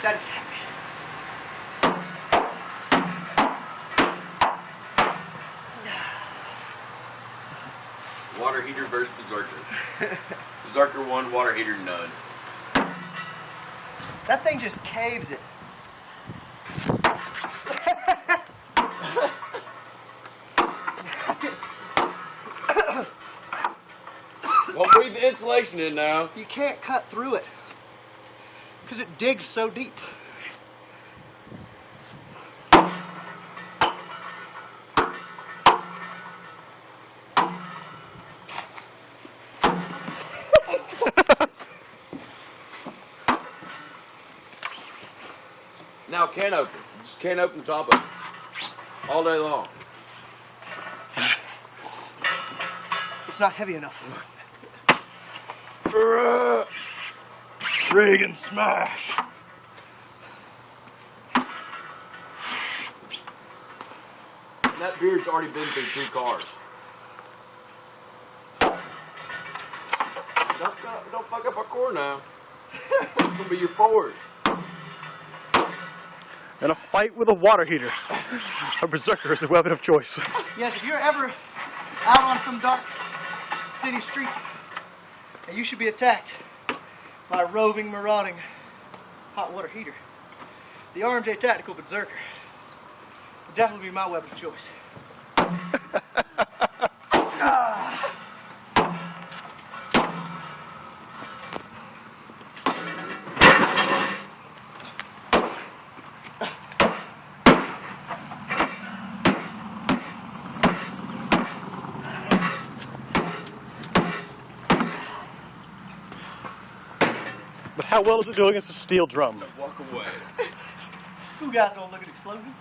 That is happy. Water heater versus Berserker. Berserker 1, water heater none. That thing just caves it. Don't breathe the insulation in now. You can't cut through it because it digs so deep. Now can open. Just can't open the top of it. All day long. It's not heavy enough. Friggin' smash. And that beard's already been through 2 cars. Don't fuck up our core now. It's gonna be your Ford. In a fight with a water heater, a Berserker is the weapon of choice. Yes, if you're ever out on some dark city street, and you should be attacked by a roving, marauding hot water heater, the RMJ Tactical Berserker would definitely be my weapon of choice. But how well is it doing against a steel drum? Walk away. You guys don't look at explosions.